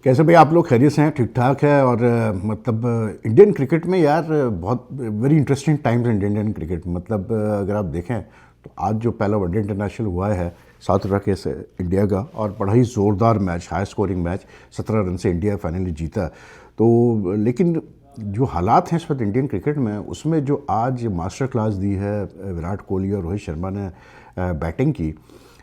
कैसे भाई आप लोग खैरियत से हैं? ठीक ठाक है। और इंडियन क्रिकेट में यार बहुत very interesting times in Indian cricket. अगर आप देखें तो आज जो पहला वनडे इंटरनेशनल हुआ है साउथ अफ्रीका से इंडिया का, और बड़ा ही ज़ोरदार match, high scoring match, 17 run से इंडिया फाइनली जीता। तो लेकिन जो हालात हैं इस वक्त इंडियन क्रिकेट में, उसमें जो आज मास्टर क्लास दी है विराट कोहली और रोहित शर्मा ने बैटिंग की,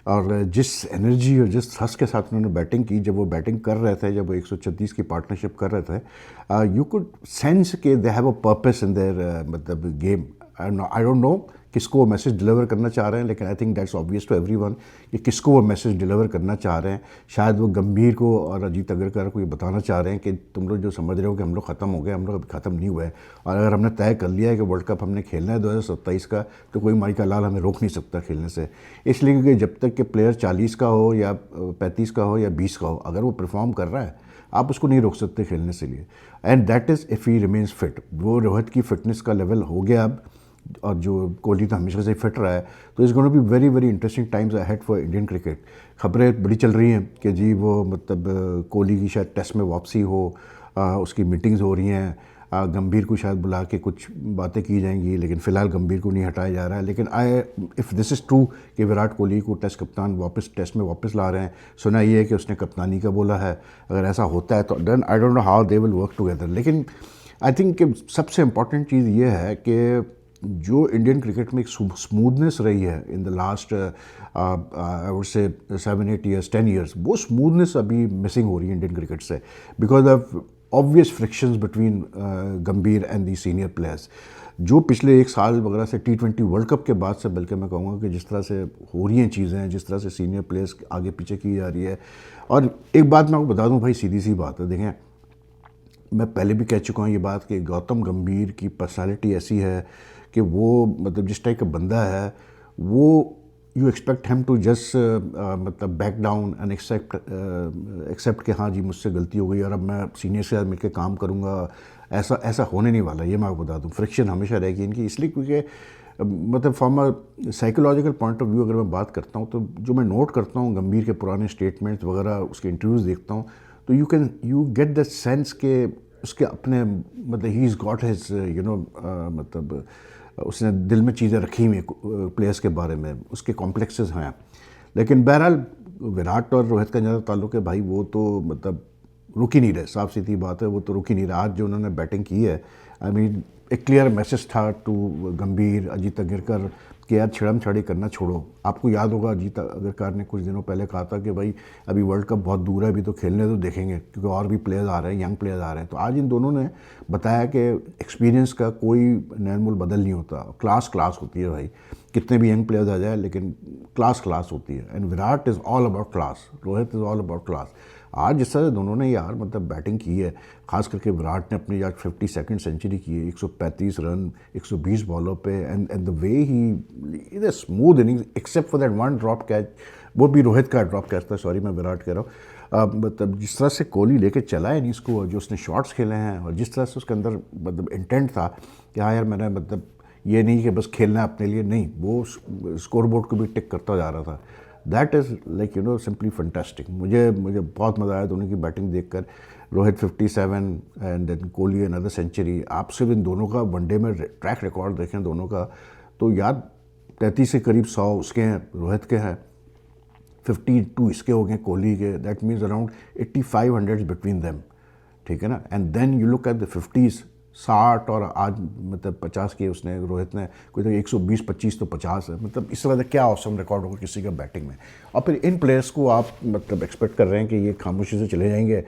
और जिस एनर्जी और जिस थ्रस्ट के साथ उन्होंने बैटिंग की, जब वो बैटिंग कर रहे थे, जब वो 136 की पार्टनरशिप कर रहे थे, यू कुड सेंस के they have a purpose in their game. I don't know किसको वो मैसेज डिलीवर करना चाह रहे हैं, लेकिन I think that's obvious to everyone कि किसको वो मैसेज डिलीवर करना चाह रहे हैं। शायद वो गंभीर को और अजीत अग्रकर को ये बताना चाह रहे हैं कि तुम लोग जो समझ रहे हो कि हम लोग ख़त्म हो गए, हम लोग अभी ख़त्म नहीं हुए हैं, और अगर हमने तय कर लिया है कि वर्ल्ड कप हमने खेलना है 2027 का, तो कोई माई का लाल हमें रोक नहीं सकता खेलने से। इसलिए क्योंकि जब तक कि प्लेयर 40 का हो या 35 का हो या 20 का हो, अगर वो परफॉर्म कर रहा है, आप उसको नहीं रोक सकते खेलने से लिए। And that is if he remains fit. वो रोहित की फिटनेस का लेवल हो गया अब, और जो कोहली तो हमेशा से फिट रहा है, तो is going to be very very interesting times ahead for Indian cricket. खबरें बड़ी चल रही हैं कि जी वो कोहली की शायद टेस्ट में वापसी हो, उसकी मीटिंग्स हो रही हैं, गंभीर को शायद बुला के कुछ बातें की जाएंगी, लेकिन फ़िलहाल गंभीर को नहीं हटाया जा रहा है। लेकिन इफ़ दिस इज़ ट्रू कि विराट कोहली को टेस्ट कप्तान वापस टेस्ट में वापस ला रहे हैं, सुना ये है कि उसने कप्तानी का बोला है, अगर ऐसा होता है तो then I don't know how they will work together. लेकिन आई थिंक कि सबसे इम्पॉर्टेंट चीज़ ये है कि जो इंडियन क्रिकेट में एक स्मूथनेस रही है in the last I would say 7-8 years 10 years, वो स्मूथनेस अभी मिसिंग हो रही है इंडियन क्रिकेट से, because of obvious frictions between गंभीर एंड दी सीनियर प्लेयर्स। जो पिछले एक साल वगैरह से T20 वर्ल्ड कप के बाद से, बल्कि मैं कहूँगा कि जिस तरह से हो रही हैं चीज़ें, जिस तरह से सीनियर प्लेयर्स आगे पीछे की जा रही है। और एक बात मैं आपको बता दूँ भाई, सीधी सी बात है, देखें मैं पहले भी कह चुका हूँ ये बात कि गौतम गंभीर की पर्सनालिटी ऐसी है कि वो जिस टाइप का बंदा है, वो you expect him to just back down and accept कि हाँ जी मुझसे गलती हो गई और अब मैं सीनियर से मिलकर काम करूँगा। ऐसा ऐसा होने नहीं वाला, ये मैं आपको बता दूँ। फ्रिक्शन हमेशा रहेगी इनकी, इसलिए क्योंकि from a psychological point of view अगर मैं बात करता हूँ, तो जो मैं नोट करता हूँ गंभीर के पुराने स्टेटमेंट्स वगैरह, उसके इंटरव्यूज़ देखता हूँ, तो यू गेट द सेंस के उसके अपने ही इज़ गॉट हिज उसने दिल में चीज़ें रखी हुई प्लेयर्स के बारे में, उसके कॉम्प्लेक्सेस हैं। लेकिन बहरहाल विराट और रोहित का ज़्यादा ताल्लुक है भाई, वो तो रुक ही नहीं रहे, साफ सीधी बात है, वो तो रुक ही नहीं रहा। आज जो उन्होंने बैटिंग की है, आई मीन एक क्लियर मैसेज था टू गंभीर, अजीत अग्रकर कि यार छिड़म छाड़ी करना छोड़ो। आपको याद होगा अजीत अग्रकर ने कुछ दिनों पहले कहा था कि भाई अभी वर्ल्ड कप बहुत दूर है, अभी तो खेलने तो देखेंगे, क्योंकि और भी प्लेयर्स आ रहे हैं, यंग प्लेयर्स आ रहे हैं। तो आज इन दोनों ने बताया कि एक्सपीरियंस का कोई नैनमूल बदल नहीं होता, क्लास क्लास होती है भाई, कितने भी यंग प्लेयर्स आ जाए, लेकिन क्लास क्लास होती है। And Virat is all about class, Rohit is all about class. आज जिस तरह से दोनों ने यार बैटिंग की है, खास करके विराट ने अपनी आज 52nd सेंचुरी की है, 135 रन 120 बॉलों पे, and the way he is a smooth innings except for that one drop catch, वो भी रोहित का ड्रॉप कैच था, सॉरी मैं विराट कह रहा हूँ। जिस तरह से कोहली लेके चला है इनिंग्स को, और जो उसने शॉट्स खेले हैं, और जिस तरह से उसके अंदर इंटेंट था कि हाँ यार मैंने ये नहीं कि बस खेलना अपने लिए, नहीं, वो स्कोर बोर्ड को भी टिक करता जा रहा था। That is like simply fantastic. मुझे बहुत मज़ा आया दोनों की बैटिंग देखकर। Rohit 57 and then Kohli another century. आप सिर्फ इन दोनों का वनडे में ट्रैक रिकॉर्ड देखें दोनों का, तो यार 33 के करीब 100 उसके हैं, रोहित के हैं, 52 इसके हो गए कोहली के। That means around 8500 between them, ठीक है ना। And then you look at the 50s, 60 और आज 50 किए उसने, रोहित ने कोई तो 120-25 तो 50 है। इस तरह का क्या औसम रिकॉर्ड होगा किसी का बैटिंग में। और फिर इन प्लेयर्स को आप एक्सपेक्ट कर रहे हैं कि ये खामोशी से चले जाएंगे,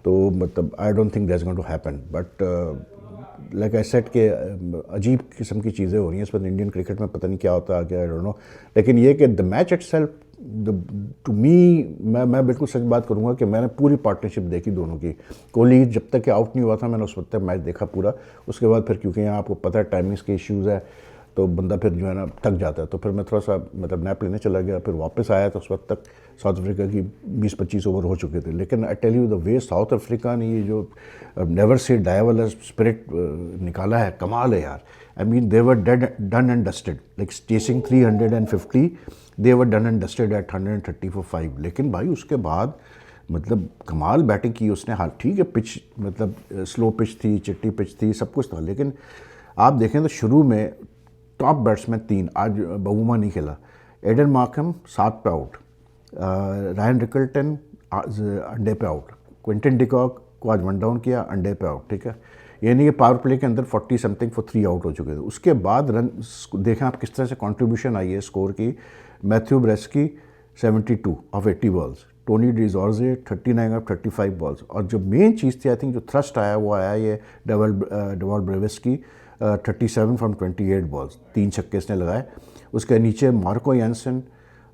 तो I don't think that's going to happen. But like I said के अजीब किस्म की चीज़ें हो रही हैं इस पर इंडियन क्रिकेट में, पता नहीं क्या होता है आगे, आई डोंट नो। लेकिन ये कि the match itself to me, मैं बिल्कुल सच बात करूंगा कि मैंने पूरी पार्टनरशिप देखी दोनों की। कोहली जब तक कि आउट नहीं हुआ था, मैंने उस वक्त तक मैच देखा पूरा। उसके बाद फिर क्योंकि यहाँ आपको पता है टाइमिंग्स के इश्यूज़ है, तो बंदा फिर जो है ना थक जाता है, तो फिर मैं थोड़ा सा नैप लेने चला गया। फिर वापस आया तो उस वक्त तक साउथ अफ्रीका की 20-25 ओवर हो चुके थे। लेकिन I tell you the way South Africa ने ये जो नेवर से डाई वाला स्पिरिट निकाला है, कमाल है यार। I mean they were done and dusted, like chasing 350, they were done and dusted at 130 for 5। लेकिन भाई उसके बाद मतलब कमाल बैटिंग की उसने। हाल ठीक है, पिच मतलब स्लो पिच थी, चिट्टी पिच थी, सब कुछ था, लेकिन आप देखें तो शुरू में टॉप बैट्समैन 3, आज बबूमा नहीं खेला, एडन मार्कम 7 पे आउट, रायन रिकल्टन अंडे पे आउट, क्विंटन डिकॉक को आज वन डाउन किया, अंडे पे आउट, ठीक है। यानी कि पावर प्ले के अंदर 40 समथिंग फॉर 3 आउट हो चुके थे। उसके बाद रन देखें आप किस तरह से कंट्रीब्यूशन आई है स्कोर की। Matthew Breetzke 72 of 80 balls, Tony de Zorzi 39 of 35 balls, और जो मेन चीज़ थी आई थिंक जो थ्रस्ट आया वो आया ये डेवॉल ब्रेविस की 37 फ्रॉम 28 बॉल्स, 3 छक्के इसने लगाए। उसके नीचे मार्को यानसन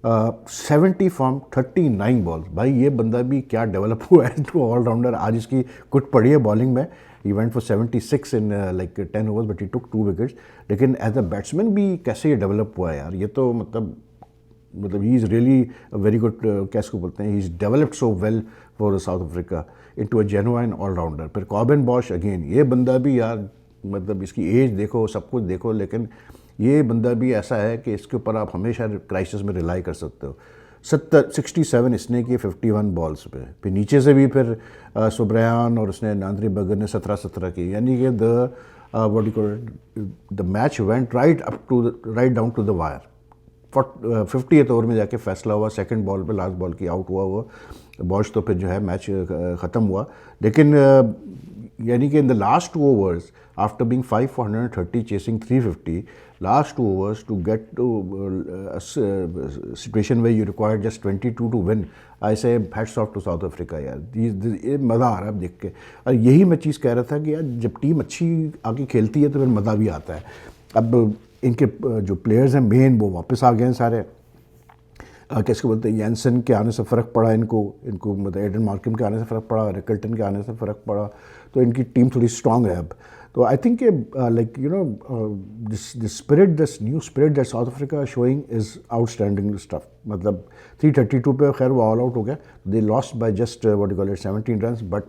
70 फ्रॉम 39 बॉल्स। भाई ये बंदा भी क्या डेवलप हुआ है टू ऑलराउंडर। आज इसकी कुछ पड़ी है बॉलिंग में, he went for 76 in like 10 overs but he took 2 wickets. लेकिन एज अ बैट्समैन भी कैसे ये डेवलप हुआ है यार, ये तो मतलब he is really very good, क्या इसको बोलते हैं, he is developed so well for South Africa into a genuine allrounder. फिर कॉबिन बॉश अगेन, ये बंदा भी यार मतलब इसकी एज देखो, सब कुछ देखो, लेकिन ये बंदा भी ऐसा है कि इसके ऊपर आप हमेशा क्राइसिस में रिलाई कर सकते हो। 67 इसने किए 51 बॉल्स पे। फिर नीचे से भी फिर सुब्रयान और उसने नांद्री बगर ने 17 की। यानी कि the match went right down to the wire. 50th over में जाके फैसला हुआ, सेकंड बॉल पे लास्ट बॉल की आउट हुआ वो बॉश, तो फिर जो है मैच ख़त्म हुआ। लेकिन यानी कि in the last 2 overs after being 5 for 130 chasing 350, last 2 overs to get to a situation where you require just 22 to win, I say hats off to South Africa यार। ये मज़ा आ रहा है देख के। और यही मैं चीज़ कह रहा था कि यार जब टीम अच्छी आगे खेलती है तो फिर मज़ा भी आता है। अब इनके जो प्लेयर्स हैं मेन वो वापस आ गए हैं सारे। कैसे बोलते हैं, यैनसन के आने से फ़र्क पड़ा इनको मतलब एडन मार्कम के आने से फ़र्क पड़ा, रिकल्टन के आने से फ़र्क पड़ा, तो इनकी टीम थोड़ी स्ट्रांग है अब। तो I think like you know this new spirit that south Africa showing is outstanding stuff. मतलब 332 पे खैर वो ऑल आउट हो गया, they lost by just what you call it 17 runs, but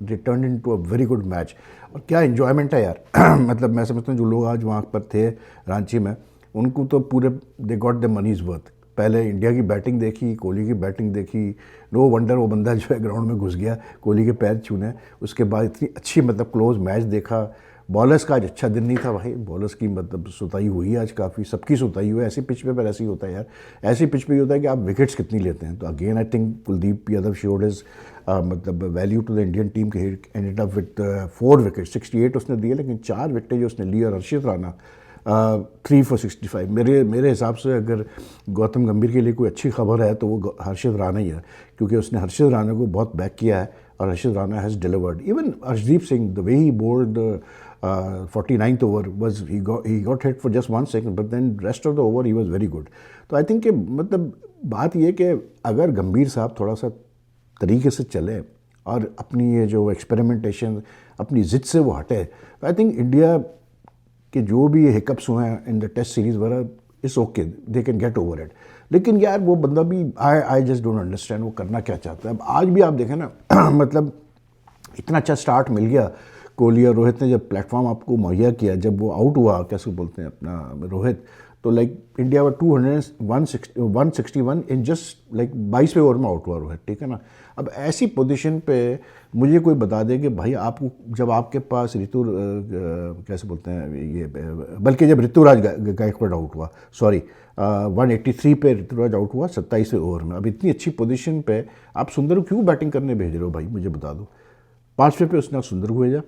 they turn into a very good match. और क्या enjoyment है यार मतलब मैं समझता हूँ जो लोग आज वहाँ पर थे रांची में, उनको तो पूरे दे गॉट द मनीज वर्थ। पहले इंडिया की बैटिंग देखी, कोहली की बैटिंग देखी, नो वंडर वो बंदा जो है ग्राउंड में घुस गया, कोहली के पैर छूने। उसके बाद इतनी अच्छी मतलब क्लोज मैच देखा। बॉलर्स का आज अच्छा दिन नहीं था भाई, बॉलर्स की मतलब सुताई हुई है आज काफ़ी, सबकी सुताई हुई है। ऐसी पिच पे पर ऐसे ही होता है यार, ऐसी पिच पे होता है कि आप विकेट्स कितनी लेते हैं। तो again I think Kuldeep Yadav showed is मतलब value to the Indian team के, एंडेड अप विद 4 विकेट, 68 उसने दिए, लेकिन 4 विकेटें जो उसने ली। और हर्षित राणा 3 for 65। मेरे हिसाब से अगर गौतम गंभीर के लिए कोई अच्छी खबर है तो वो हर्षित राणा ही है, क्योंकि उसने हर्षित राणा को बहुत बैक किया है और Harshit Rana has delivered. Even Arshdeep Singh, the way he bowled 49th over was he got hit for just 1 second, but then rest of the over he was very good। तो आई थिंक कि मतलब बात ये कि अगर गंभीर साहब थोड़ा सा तरीके से चले और अपनी ये जो एक्सपेरिमेंटेशन, अपनी ज़िद से वो हटे, तो आई थिंक इंडिया कि जो भी हिकअप्स हुए हैं इन द टेस्ट सीरीज़ वगैरह, it's okay, they can get over it. लेकिन यार वो बंदा भी आई जस्ट डोंट अंडरस्टैंड वो करना क्या चाहता है। अब आज भी आप देखें ना मतलब इतना अच्छा स्टार्ट मिल गया, कोहली और रोहित ने जब प्लेटफॉर्म आपको मुहैया किया, जब वो आउट हुआ, कैसे बोलते हैं अपना रोहित, तो लाइक इंडिया व 161 इन जस्ट लाइक 22वें ओवर में आउट हुआ रोहित, ठीक है ना। अब ऐसी पोजीशन पे मुझे कोई बता दे कि भाई आपको जब आपके पास कैसे बोलते हैं ये, बल्कि जब ऋतुराज गायकवाड़ आउट हुआ, सॉरी 183 पे ऋतुराज आउट हुआ 27वें ओवर में। अब इतनी अच्छी पोजीशन पे आप सुंदर को क्यों बैटिंग करने भेज रहे हो भाई, मुझे बता दो। 5वें पे उसने सुंदर को भेजा,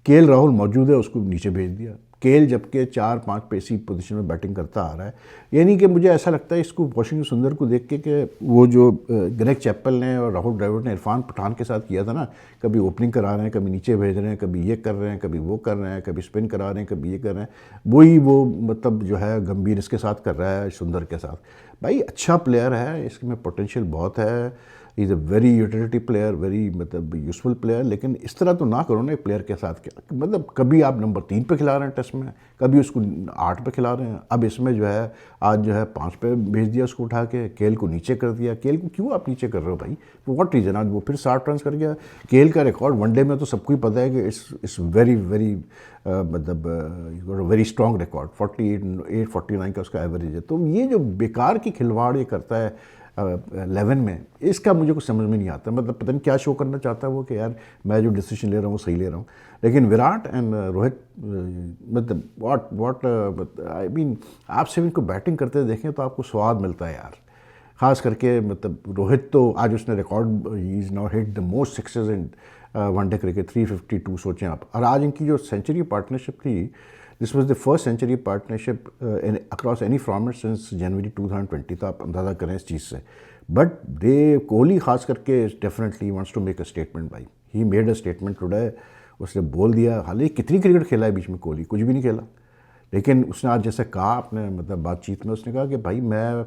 केएल राहुल मौजूद है, उसको नीचे भेज दिया। केएल जबकि 4-5 पे इसी पोजीशन में बैटिंग करता आ रहा है। यानी कि मुझे ऐसा लगता है इसको वाशिंगटन सुंदर को देख के कि वो जो ग्रेग चैपल ने और राहुल द्रविड़ ने इरफान पठान के साथ किया था ना, कभी ओपनिंग करा रहे हैं, कभी नीचे भेज रहे हैं, कभी ये कर रहे हैं, कभी वो कर रहे हैं, कभी स्पिन करा रहे हैं, कभी ये कर रहे हैं, वही वो मतलब जो है गंभीर इसके साथ कर रहा है सुंदर के साथ। भाई अच्छा प्लेयर है, इसमें पोटेंशियल बहुत है, is a very utility player, very मतलब यूजफुल प्लेयर। लेकिन इस तरह तो ना करो ना एक प्लेयर के साथ, क्या मतलब कभी आप नंबर 3 पे खिला रहे हैं टेस्ट में, कभी उसको 8 पे खिला रहे हैं, अब इसमें जो है आज जो है 5 पे भेज दिया उसको उठा के, केएल को नीचे कर दिया। केएल को क्यों आप नीचे कर रहे हो भाई, व्हाट रीज़न। आज वो फिर 60 रन कर गया। केएल का रिकॉर्ड वनडे में तो सबको ही पता है कि इट्स वेरी वेरी मतलब वेरी स्ट्रॉन्ग रिकॉर्ड, 48 49 का उसका एवरेज है। तो ये जो बेकार की खिलवाड़ ये करता है 11 में, इसका मुझे कुछ समझ में नहीं आता। मतलब पता नहीं क्या शो करना चाहता है वो कि यार मैं जो डिसीजन ले रहा हूँ वो सही ले रहा हूँ। लेकिन विराट एंड रोहित, मतलब व्हाट आई मीन, आप सिर्फ इनको बैटिंग करते देखें तो आपको स्वाद मिलता है यार। ख़ास करके मतलब रोहित तो आज उसने record, he is now hit the most success in one day cricket, 352 सोचें आप। और आज इनकी जो सेंचुरी पार्टनरशिप थी, this was the first century partnership across any format since January 2020, तो आप अंदाज़ा करें इस चीज़ से। बट दे कोहली खास करके definitely wants to make a statement भाई, he made a statement today. उसने बोल दिया, हालांकि कितनी क्रिकेट खेला है बीच में कोहली, कुछ भी नहीं खेला, लेकिन उसने आज जैसे कहा अपने मतलब बातचीत में, उसने कहा कि भाई मैं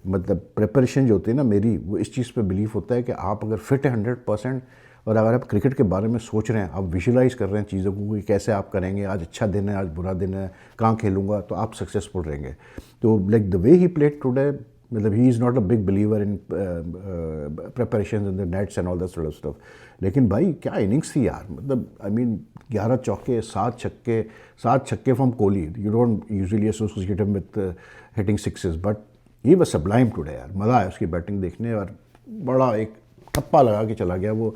मतलब प्रिपरेशन जो होती है ना मेरी, वो इस चीज़ पे बिलीव होता है कि आप अगर फिट है 100%, और अगर आप क्रिकेट के बारे में सोच रहे हैं, आप विजुलाइज कर रहे हैं चीज़ों को कि कैसे आप करेंगे, आज अच्छा दिन है, आज बुरा दिन है, कहाँ खेलूँगा, तो आप सक्सेसफुल रहेंगे। तो like the way he played today, मतलब he is not a big believer in preparation in the nets and all that sort of stuff. लेकिन भाई क्या इनिंग्स थी यार, मतलब आई मीन 11 चौके, 7 छक्के फ्रॉम Kohli. You don't usually associate him with hitting sixes, but he was sublime today यार। मज़ा आया उसकी बैटिंग देखने, और बड़ा एक थप्पा लगा के चला गया वो,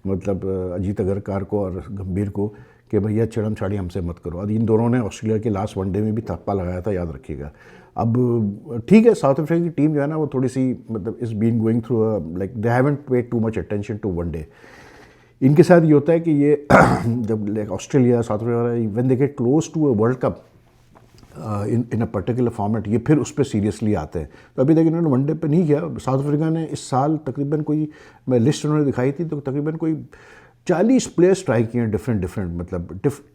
मतलब अजीत अगरकर को और गंभीर को, कि भैया चिड़म छाड़ी हमसे मत करो। और इन दोनों ने ऑस्ट्रेलिया के लास्ट वनडे में भी थप्पा लगाया था, याद रखिएगा। अब ठीक है, साउथ अफ्रीका की टीम जो है ना वो थोड़ी सी मतलब is been going through like they haven't paid too much attention to one day. इनके साथ ये होता है कि ये जब like Australia, South Africa, when they get close to a world cup in a particular format, ये फिर उस पर सीरियसली आते हैं। तो अभी तक इन्होंने वनडे पे नहीं किया। साउथ अफ्रीका ने इस साल तकरीबन कोई, मैं लिस्ट उन्होंने दिखाई थी, तो तकरीबन कोई 40 प्लेयर्स ट्राई किए हैं, डिफरेंट मतलब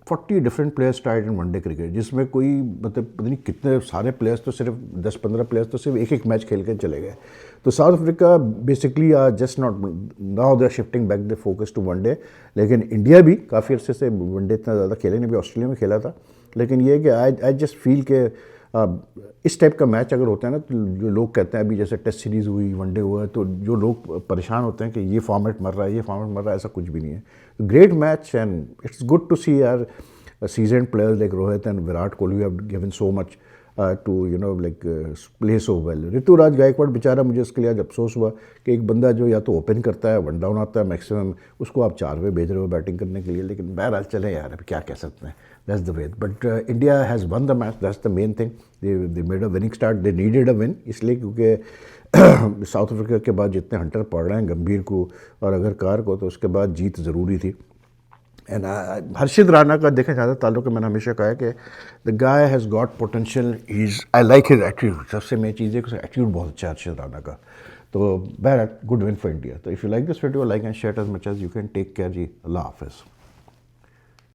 40 different players tried in one day cricket, जिसमें कोई मतलब पता नहीं कितने सारे प्लेयर्स तो सिर्फ 10-15 प्लेयर्स तो सिर्फ एक मैच खेल कर चले गए। तो South Africa basically just not, now they are shifting back the focus to one day. लेकिन इंडिया भी काफ़ी अर्से से वनडे इतना ज़्यादा खेले नहीं, भी ऑस्ट्रेलिया में खेला था। लेकिन ये कि आई जस्ट फील के इस टाइप का मैच अगर होता है ना, तो जो लोग कहते हैं अभी जैसे टेस्ट सीरीज़ हुई, वनडे हुआ, तो जो लोग परेशान होते हैं कि ये फॉर्मेट मर रहा है, ये फॉर्मेट मर रहा है, ऐसा कुछ भी नहीं है। Great match, and it's good to see यार seasoned players like Rohit and Virat Kohli have given so much to you know like play so well. Ruturaj Gaikwad बेचारा, मुझे इसके लिए आज अफसोस हुआ कि एक बंदा जो या तो ओपन करता है, वन डाउन आता है मैक्सिमम, उसको आप 4 पे भेज रहे हो बैटिंग करने के लिए। लेकिन बहरहाल चले यार, अभी क्या कह सकते हैं, that's the way. But India has one the match, that's the main thing. They made a winning start, they needed a win, इसलिए क्योंकि साउथ अफ्रीका के बाद जितने हंटर पड़ रहे हैं, गंभीर को और अगरकर को, तो उसके बाद जीत ज़रूरी थी। एंड हर्षित राणा का देखा जाता ताल्लुक, मैंने हमेशा कहा है कि the guy has got potential, is I like his attitude. सबसे मेन चीज़ है कि एटीट्यूड बहुत अच्छा है हर्षित राणा का। तो बहरहाल गुड विन फॉर इंडिया। तो if you like this video, like and share as much as you can. Take care जी, अल्लाह हाफिज़।